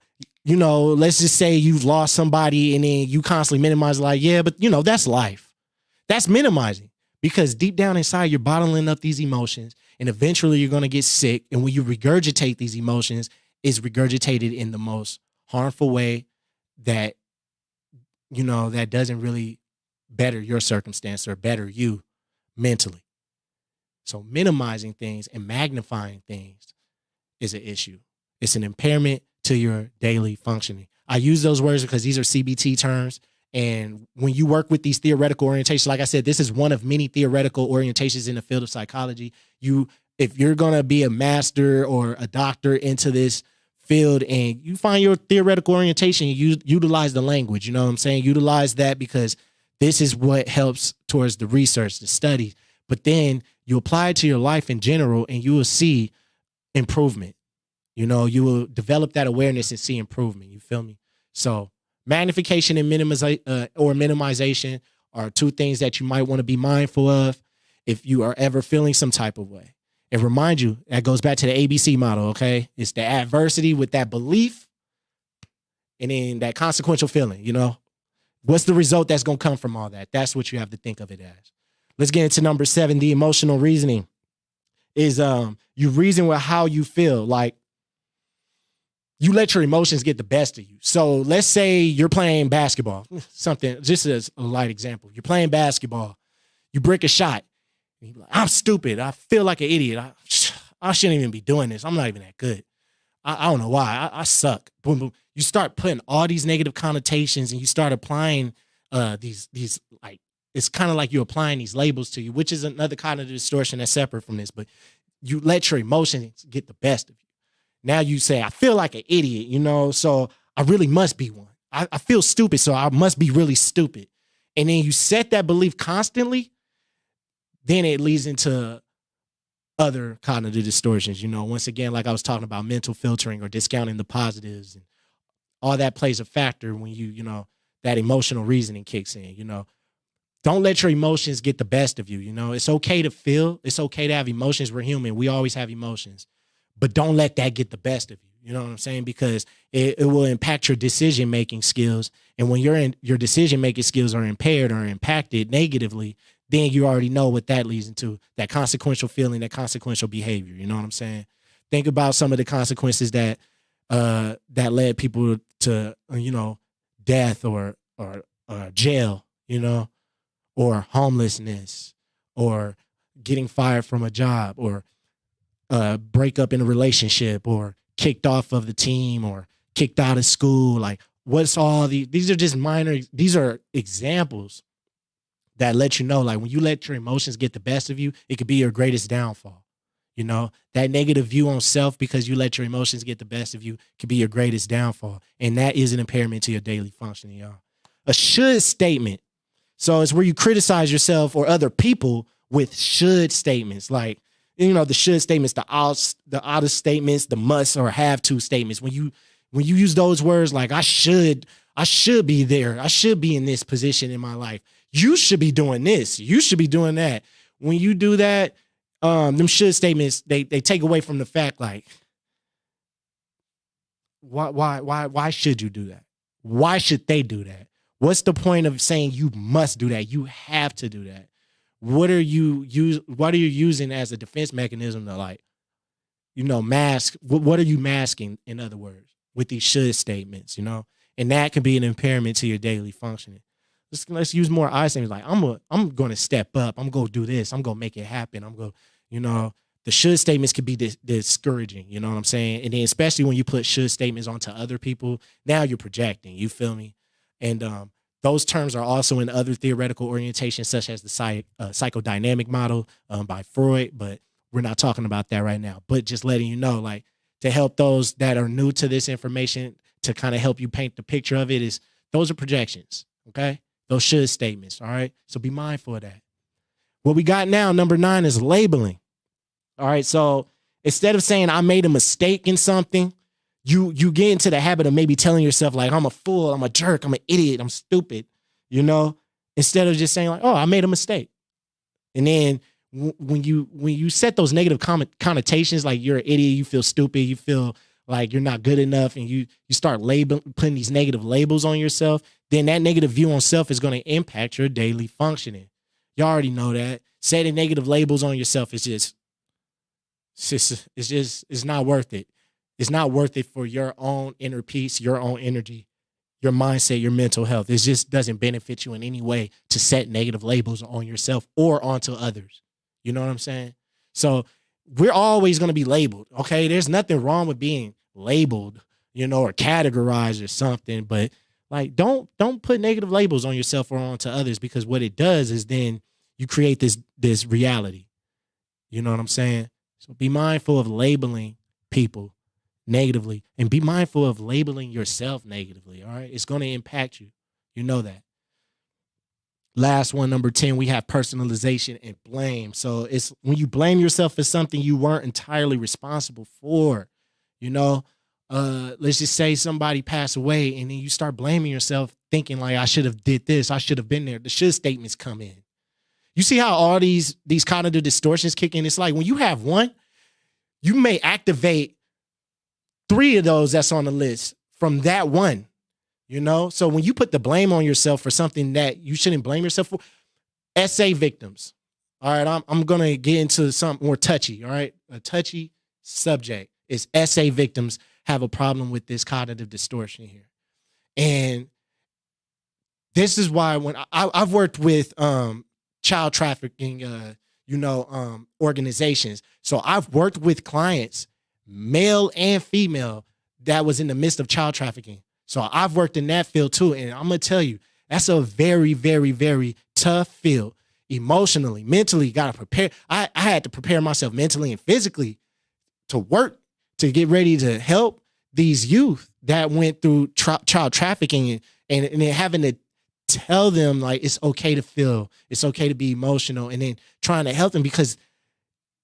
let's just say you've lost somebody, and then you constantly minimize, like, yeah, but that's life. That's minimizing, because deep down inside, you're bottling up these emotions, and eventually you're going to get sick. And when you regurgitate these emotions, it's regurgitated in the most harmful way that, that doesn't really better your circumstance or better you mentally. So minimizing things and magnifying things is an issue. It's an impairment to your daily functioning. I use those words because these are CBT terms. And when you work with these theoretical orientations, like I said, this is one of many theoretical orientations in the field of psychology. If you're going to be a master or a doctor into this field and you find your theoretical orientation, you utilize the language, you know what I'm saying? Utilize that, because this is what helps towards the research, the study. But then you apply it to your life in general, and you will see improvement. You will develop that awareness and see improvement. You feel me? So magnification and minimization are two things that you might want to be mindful of if you are ever feeling some type of way. And remind you, that goes back to the ABC model, okay? It's the adversity with that belief and then that consequential feeling, What's the result that's going to come from all that? That's what you have to think of it as. Let's get into number 7, the emotional reasoning. Is you reason with how you feel. Like, you let your emotions get the best of you. So let's say you're playing basketball, something, just as a light example. You're playing basketball, you break a shot, and you're like, I'm stupid, I feel like an idiot, I shouldn't even be doing this, I'm not even that good, I don't know why, I suck. Boom, boom. You start putting all these negative connotations, and you start applying these like, it's kind of like you're applying these labels to you, which is another kind of distortion that's separate from this. But you let your emotions get the best of you. Now you say, I feel like an idiot, so I really must be one. I feel stupid, so I must be really stupid. And then you set that belief constantly, then it leads into other cognitive distortions. Once again, like I was talking about, mental filtering or discounting the positives, and all that plays a factor when that emotional reasoning kicks in. Don't let your emotions get the best of you. It's okay to feel. It's okay to have emotions. We're human. We always have emotions. But don't let that get the best of you. You know what I'm saying? Because it will impact your decision-making skills. And when your decision-making skills are impaired or impacted negatively, then you already know what that leads into, that consequential feeling, that consequential behavior. You know what I'm saying? Think about some of the consequences that led people to, death or jail, or homelessness, or getting fired from a job, or break up in a relationship, or kicked off of the team, or kicked out of school. Like, what's all these are just minor, these are examples that let you know, like when you let your emotions get the best of you, it could be your greatest downfall. You know, that negative view on self because you let your emotions get the best of you could be your greatest downfall. And that is an impairment to your daily functioning, y'all. A should statement. So it's where you criticize yourself or other people with should statements. Like, you know, the should statements, the ought statements, the must or have to statements. When you use those words like I should be there. I should be in this position in my life. You should be doing this. You should be doing that. When you do that, them should statements, they take away from the fact like, why should you do that? Why should they do that? What's the point of saying you must do that? You have to do that. What are you using as a defense mechanism to, like, you know, mask? What are you masking, in other words, with these should statements, you know? And that can be an impairment to your daily functioning. Let's use more I statements like I'm going to step up. I'm going to do this. I'm going to make it happen. I'm going to, you know, the should statements could be discouraging. You know what I'm saying? And then especially when you put should statements onto other people, now you're projecting. You feel me? And those terms are also in other theoretical orientations, such as the psychodynamic model by Freud. But we're not talking about that right now. But just letting you know, like, to help those that are new to this information, to kind of help you paint the picture of it, is those are projections. Okay. Those should statements, all right? So be mindful of that. What we got now, number 9, is labeling. All right, so instead of saying I made a mistake in something, you get into the habit of maybe telling yourself like I'm a fool, I'm a jerk, I'm an idiot, I'm stupid, you know, instead of just saying like, oh, I made a mistake. And then when you set those negative connotations, like you're an idiot, you feel stupid, you feel like you're not good enough, and you start putting these negative labels on yourself, then that negative view on self is going to impact your daily functioning. You already know that. Setting negative labels on yourself is it's not worth it. It's not worth it for your own inner peace, your own energy, your mindset, your mental health. It just doesn't benefit you in any way to set negative labels on yourself or onto others. You know what I'm saying? So we're always going to be labeled, okay? There's nothing wrong with being labeled, you know, or categorized or something, but like don't put negative labels on yourself or onto others, because what it does is then you create this reality. You know what I'm saying? So be mindful of labeling people negatively, and be mindful of labeling yourself negatively, all right? It's going to impact you. You know that. Last one, number 10, we have personalization and blame. So it's when you blame yourself for something you weren't entirely responsible for. You know, let's just say somebody passed away, and then you start blaming yourself, thinking like, I should have did this, I should have been there. The should statements come in. You see how all these cognitive distortions kick in? It's like when you have one, you may activate 3 of those that's on the list from that one. You know, so when you put the blame on yourself for something that you shouldn't blame yourself for, SA victims. All right, I'm going to get into something more touchy. All right, a touchy subject is SA victims have a problem with this cognitive distortion here. And this is why when I've worked with child trafficking, organizations. So I've worked with clients, male and female, that was in the midst of child trafficking. So I've worked in that field too. And I'm going to tell you, that's a very, very, very tough field. Emotionally, mentally, got to prepare. I had to prepare myself mentally and physically to work, to get ready to help these youth that went through child trafficking, and having to tell them like, it's okay to feel, it's okay to be emotional, and then trying to help them, because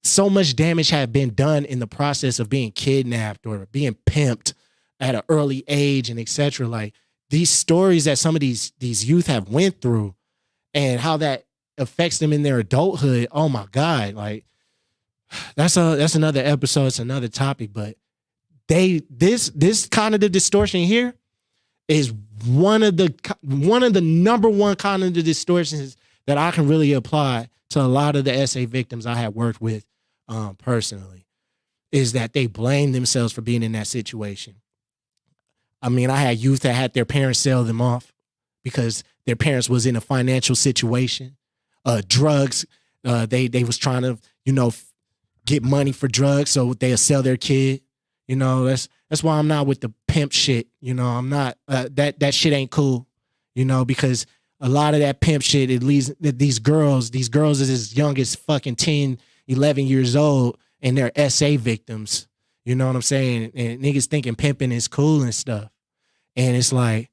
so much damage had been done in the process of being kidnapped or being pimped at an early age, and etc. Like these stories that some of these youth have went through, and how that affects them in their adulthood. Oh my God. Like that's another episode. It's another topic, but this cognitive distortion here is one of the number one cognitive distortions that I can really apply to a lot of the SA victims I have worked with personally, is that they blame themselves for being in that situation. I mean, I had youth that had their parents sell them off because their parents was in a financial situation. Drugs, they was trying to, get money for drugs, so they'll sell their kid. That's why I'm not with the pimp shit. I'm not, that shit ain't cool, because a lot of that pimp shit, at least that these girls is as young as fucking 10, 11 years old, and they're SA victims. You know what I'm saying? And niggas thinking pimping is cool and stuff. And it's like,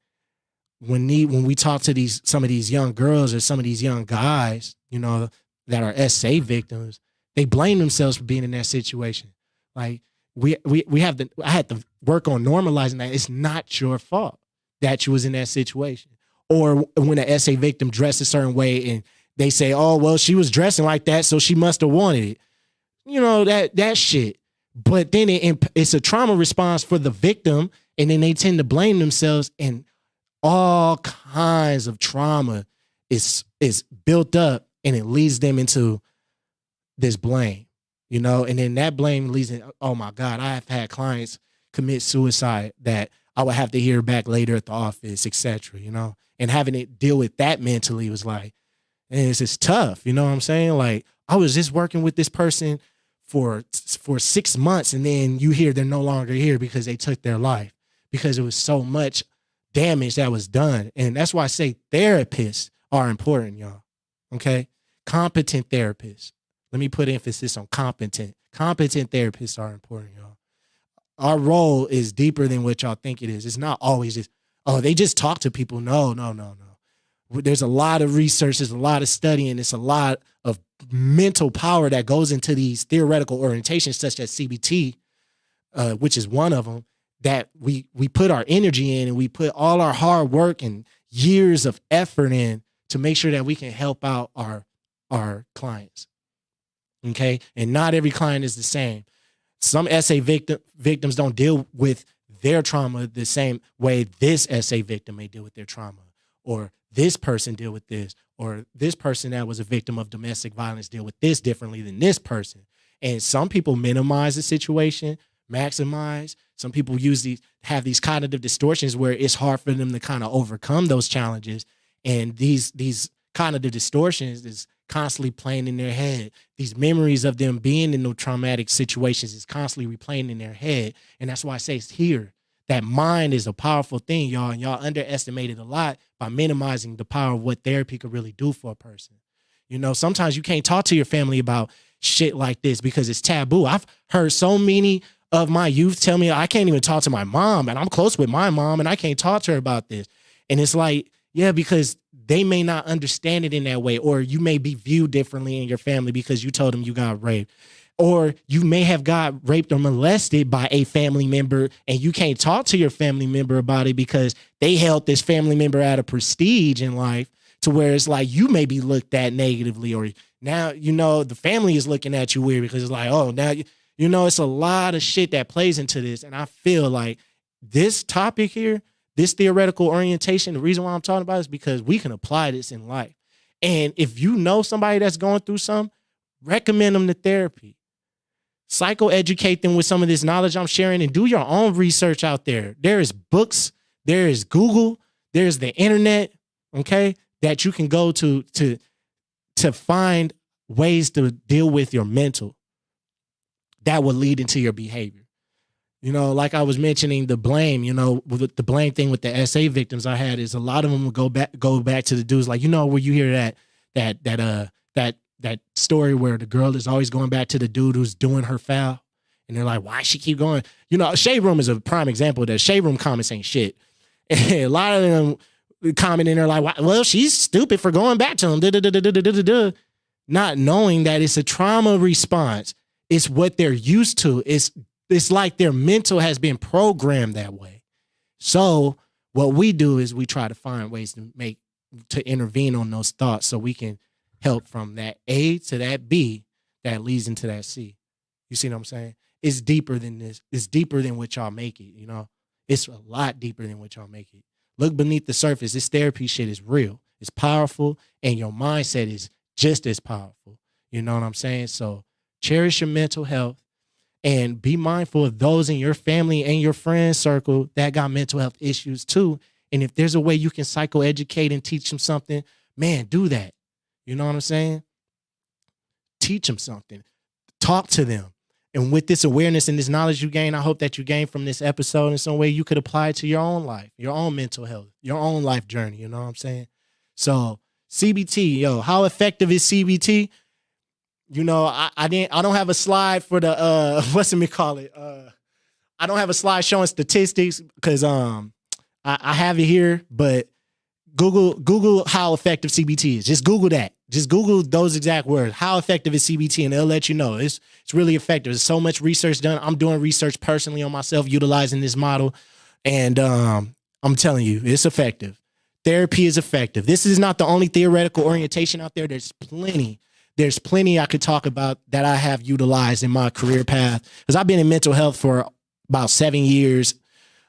when we talk to some of these young girls or some of these young guys, you know, that are SA victims, they blame themselves for being in that situation. Like I had to work on normalizing that it's not your fault that you was in that situation. Or when an SA victim dressed a certain way and they say, oh, well, she was dressing like that, so she must have wanted it. You know, that shit. But then it's a trauma response for the victim, and then they tend to blame themselves, and all kinds of trauma is built up, and it leads them into this blame, you know, and then that blame leads in, oh my God, I have had clients commit suicide that I would have to hear back later at the office, etc., you know, and having to deal with that mentally was like, and it's just tough, you know what I'm saying? Like, I was just working with this person for 6 months, and then you hear they're no longer here because they took their life, because it was so much damage that was done. And that's why I say therapists are important, y'all. Okay? Competent therapists. Let me put emphasis on competent. Competent therapists are important, y'all. Our role is deeper than what y'all think it is. It's not always just, oh, they just talk to people. No. There's a lot of research, there's a lot of studying, it's a lot of mental power that goes into these theoretical orientations such as CBT, which is one of them, that we put our energy in, and we put all our hard work and years of effort in to make sure that we can help out our clients. Okay? And not every client is the same. Some SA victims don't deal with their trauma the same way this SA victim may deal with their trauma, or this person deal with this, or this person that was a victim of domestic violence deal with this differently than this person. And some people minimize the situation, maximize. Some people have these cognitive distortions where it's hard for them to kind of overcome those challenges. And these cognitive distortions is constantly playing in their head. These memories of them being in those traumatic situations is constantly replaying in their head. And that's why I say it's here. That mind is a powerful thing, y'all, and y'all underestimate it a lot by minimizing the power of what therapy could really do for a person. You know, sometimes you can't talk to your family about shit like this because it's taboo. I've heard so many of my youth tell me I can't even talk to my mom, and I'm close with my mom, and I can't talk to her about this. And it's like, yeah, because they may not understand it in that way, or you may be viewed differently in your family because you told them you got raped. Or you may have got raped or molested by a family member, and you can't talk to your family member about it because they held this family member at a prestige in life to where it's like you may be looked at negatively, or now, you know, the family is looking at you weird because it's like, oh, now, you know, it's a lot of shit that plays into this. And I feel like this topic here, this theoretical orientation, the reason why I'm talking about it is because we can apply this in life. And if you know somebody that's going through something, recommend them to therapy. Psychoeducate them with some of this knowledge I'm sharing, and do your own research out there. There is books, there is Google, there's the internet, okay, that you can go to find ways to deal with your mental that will lead into your behavior. You know, like I was mentioning the blame, you know, with the blame thing with the SA victims I had is a lot of them would go back to the dudes, like, you know, where you hear that story where the girl is always going back to the dude who's doing her foul, and they're like, why she keep going? You know, Shade Room is a prime example of that. Shade Room comments ain't shit. And a lot of them comment in there like, well, she's stupid for going back to him, not knowing that it's a trauma response. It's what they're used to. It's like their mental has been programmed that way. So what we do is we try to find ways to intervene on those thoughts so we can help from that A to that B that leads into that C. You see what I'm saying? It's deeper than this. It's deeper than what y'all make it, you know? It's a lot deeper than what y'all make it. Look beneath the surface. This therapy shit is real. It's powerful, and your mindset is just as powerful. You know what I'm saying? So cherish your mental health and be mindful of those in your family and your friend circle that got mental health issues too. And if there's a way you can psychoeducate and teach them something, man, do that. You know what I'm saying? Teach them something. Talk to them. And with this awareness and this knowledge you gain, I hope that you gain from this episode in some way you could apply it to your own life, your own mental health, your own life journey. You know what I'm saying? So CBT, yo, how effective is CBT? You know, I don't have a slide for the what's it call it? I don't have a slide showing statistics because I have it here, but Google how effective CBT is. Just Google that. Just Google those exact words. How effective is CBT, and they'll let you know. It's really effective. There's so much research done. I'm doing research personally on myself utilizing this model, and I'm telling you, it's effective. Therapy is effective. This is not the only theoretical orientation out there. There's plenty. There's plenty I could talk about that I have utilized in my career path, because I've been in mental health for about 7 years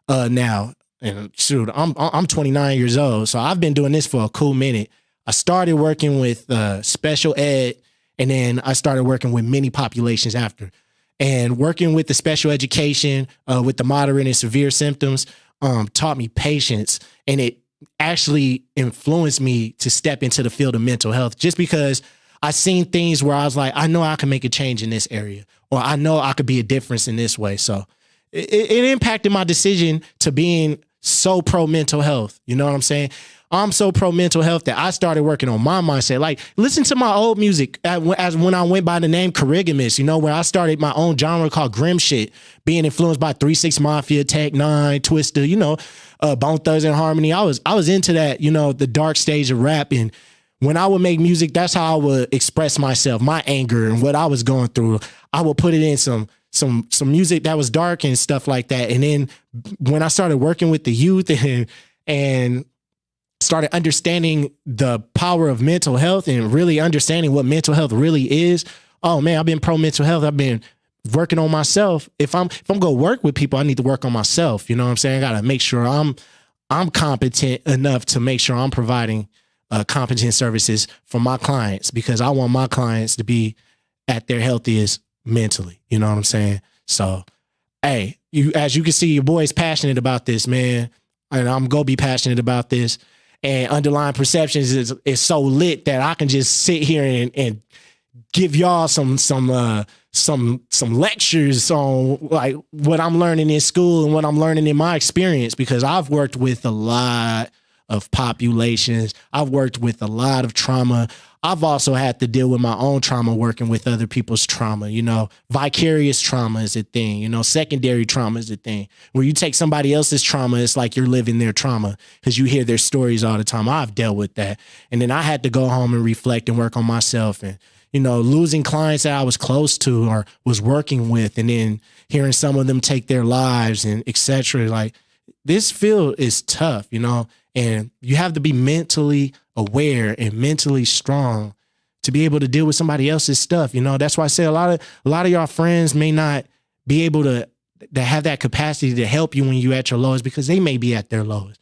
now. And shoot, I'm 29 years old, so I've been doing this for a cool minute. I started working with special ed, and then I started working with many populations after. And working with the special education with the moderate and severe symptoms taught me patience, and it actually influenced me to step into the field of mental health, just because I seen things where I was like, I know I can make a change in this area, or I know I could be a difference in this way. So it impacted my decision to being so pro mental health. You know what I'm saying? I'm so pro mental health that I started working on my mindset. Like, listen to my old music as when I went by the name Cariga, you know, where I started my own genre called grim shit, being influenced by 3 6 Mafia, Tech 9, Twista, you know, Bone Thugs and Harmony. I was into that, you know, the dark stage of rap. And when I would make music, that's how I would express myself, my anger and what I was going through. I would put it in some music that was dark and stuff like that. And then when I started working with the youth and started understanding the power of mental health and really understanding what mental health really is, oh man, I've been pro mental health. I've been working on myself. If I'm gonna work with people, I need to work on myself. You know what I'm saying? I gotta make sure I'm competent enough to make sure I'm providing competent services for my clients, because I want my clients to be at their healthiest mentally. You know what I'm saying? So, hey, as you can see, your boy is passionate about this, man. And I'm going to be passionate about this. And underlying perceptions is so lit that I can just sit here and give y'all some lectures on like what I'm learning in school and what I'm learning in my experience, because I've worked with a lot of populations. I've worked with a lot of trauma. I've also had to deal with my own trauma working with other people's trauma. You know, vicarious trauma is a thing. You know, secondary trauma is a thing. Where you take somebody else's trauma, it's like you're living their trauma because you hear their stories all the time. I've dealt with that. And then I had to go home and reflect and work on myself, and, you know, losing clients that I was close to or was working with, and then hearing some of them take their lives and et cetera. Like, this field is tough, you know, and you have to be mentally aware and mentally strong to be able to deal with somebody else's stuff. You know, that's why I say a lot of y'all friends may not be able to have that capacity to help you when you're at your lowest, because they may be at their lowest.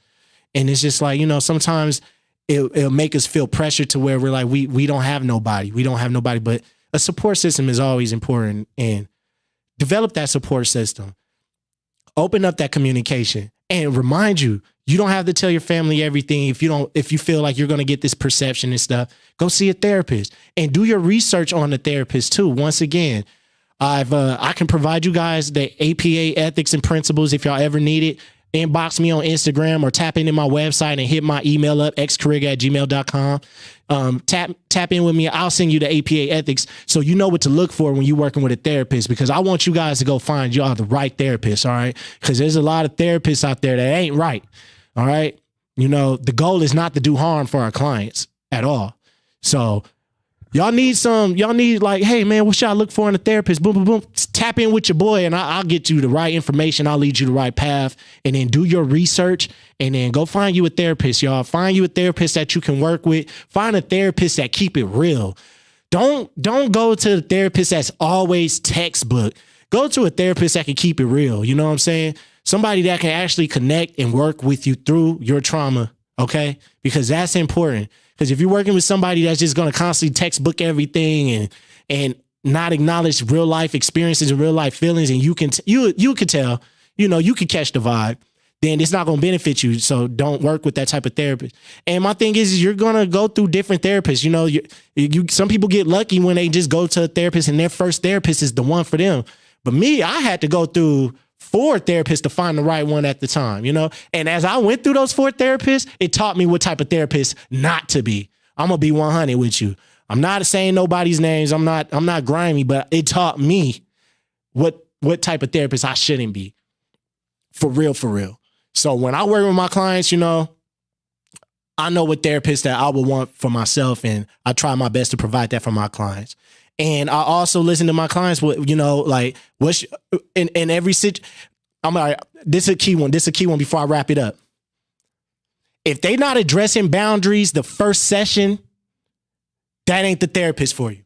And it's just like, you know, sometimes it'll make us feel pressure to where we're like, we don't have nobody. We don't have nobody. But a support system is always important, and develop that support system. Open up that communication, and remind you don't have to tell your family everything. If you feel like you're going to get this perception and stuff, go see a therapist and do your research on the therapist too. Once again, I can provide you guys the APA ethics and principles if y'all ever need it. Inbox me on Instagram or tap into my website and hit my email up, xcariga@gmail.com. Tap in with me. I'll send you the APA ethics so you know what to look for when you're working with a therapist, because I want you guys to go find y'all the right therapist, all right? Because there's a lot of therapists out there that ain't right, all right? You know, the goal is not to do harm for our clients at all. So y'all need like, hey man, what should I look for in a therapist? Boom, boom, boom. Tap in with your boy and I'll get you the right information. I'll lead you the right path, and then do your research, and then go find you a therapist, y'all. Find you a therapist that you can work with. Find a therapist that keep it real. Don't go to the therapist that's always textbook. Go to a therapist that can keep it real. You know what I'm saying? Somebody that can actually connect and work with you through your trauma. Okay. Because that's important. Because if you're working with somebody that's just going to constantly textbook everything and not acknowledge real life experiences and real life feelings, and you can tell, you know, you can catch the vibe, then it's not going to benefit you. So don't work with that type of therapist. And my thing is you're going to go through different therapists. You know, some people get lucky when they just go to a therapist and their first therapist is the one for them. But me, I had to go through 4 therapists to find the right one at the time, you know? And as I went through those 4 therapists, it taught me what type of therapist not to be. I'm gonna be 100 with you. I'm not saying nobody's names. I'm not grimy, but it taught me what type of therapist I shouldn't be. For real, for real. So when I work with my clients, you know, I know what therapist that I would want for myself, and I try my best to provide that for my clients. And I also listen to my clients with, you know, like what's in every situation. I'm all right. This is a key one. This is a key one before I wrap it up. If they not addressing boundaries the first session, that ain't the therapist for you.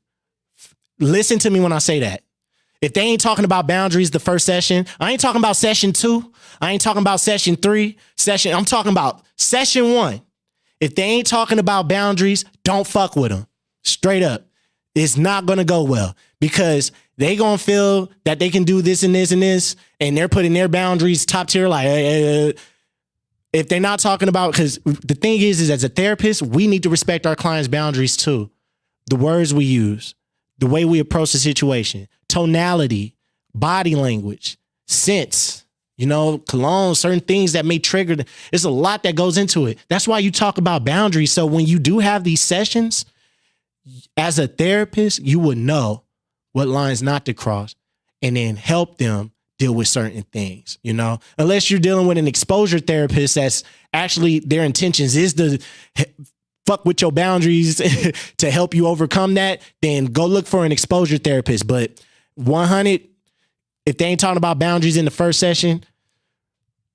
Listen to me when I say that. If they ain't talking about boundaries the first session, I ain't talking about session 2. I ain't talking about session 3. I'm talking about session 1. If they ain't talking about boundaries, don't fuck with them. Straight up. It's not going to go well because they going to feel that they can do this and this and this, and they're putting their boundaries top tier. Like, if they're not talking about, because the thing is as a therapist, we need to respect our clients' boundaries too. The words we use, the way we approach the situation, tonality, body language, sense, you know, cologne, certain things that may trigger. There's a lot that goes into it. That's why you talk about boundaries. So when you do have these sessions, as a therapist, you would know what lines not to cross and then help them deal with certain things, you know, unless you're dealing with an exposure therapist that's actually their intentions is to fuck with your boundaries to help you overcome that, then go look for an exposure therapist. But 100, if they ain't talking about boundaries in the first session,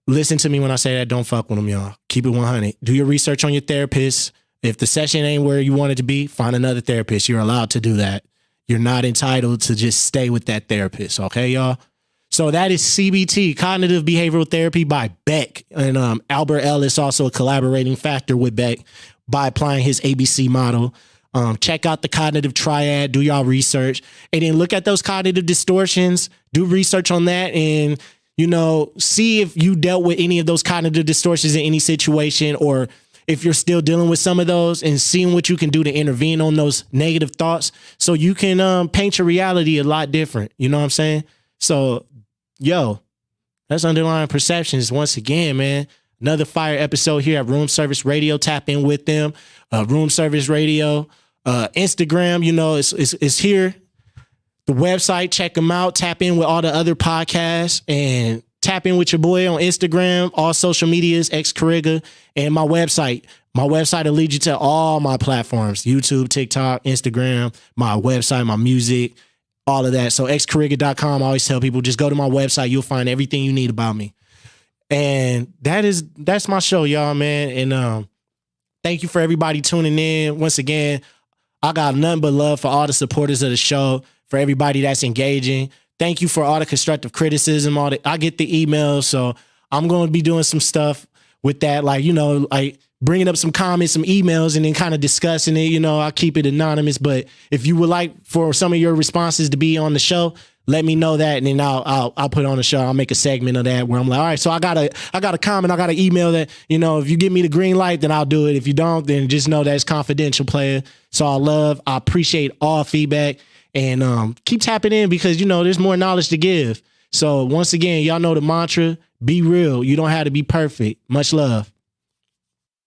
listen to me when I say that. Don't fuck with them, y'all. Keep it 100. Do your research on your therapist. If the session ain't where you want it to be, find another therapist. You're allowed to do that. You're not entitled to just stay with that therapist. Okay, y'all? So that is CBT, Cognitive Behavioral Therapy by Beck. And Albert Ellis, also a collaborating factor with Beck by applying his ABC model. Check out the cognitive triad, do y'all research, and then look at those cognitive distortions, do research on that, and, you know, see if you dealt with any of those cognitive distortions in any situation, or if you're still dealing with some of those, and seeing what you can do to intervene on those negative thoughts so you can paint your reality a lot different. You know what I'm saying? So, yo, that's Underlying Perceptions. Once again, man, another fire episode here at Room Service Radio. Tap in with them. Room Service Radio, Instagram, you know, it's here. The website, check them out. Tap in with all the other podcasts and tap in with your boy on Instagram, all social medias, Cariga, and my website. My website will lead you to all my platforms, YouTube, TikTok, Instagram, my website, my music, all of that. So xcariga.com. I always tell people, just go to my website. You'll find everything you need about me. And that's my show, y'all, man. And thank you for everybody tuning in. Once again, I got nothing but love for all the supporters of the show, for everybody that's engaging. Thank you for all the constructive criticism. I get the emails, so I'm going to be doing some stuff with that, like, you know, like bringing up some comments, some emails, and then kind of discussing it. You know, I'll keep it anonymous, but if you would like for some of your responses to be on the show, let me know that, and then I'll put it on the show. I'll make a segment of that where I'm like, all right, so I got a comment, I got an email that, you know, if you give me the green light, then I'll do it. If you don't, then just know that it's confidential, player. So I appreciate all feedback, and keep tapping in because, you know, there's more knowledge to give. So once again, y'all know the mantra, be real. You don't have to be perfect. Much love.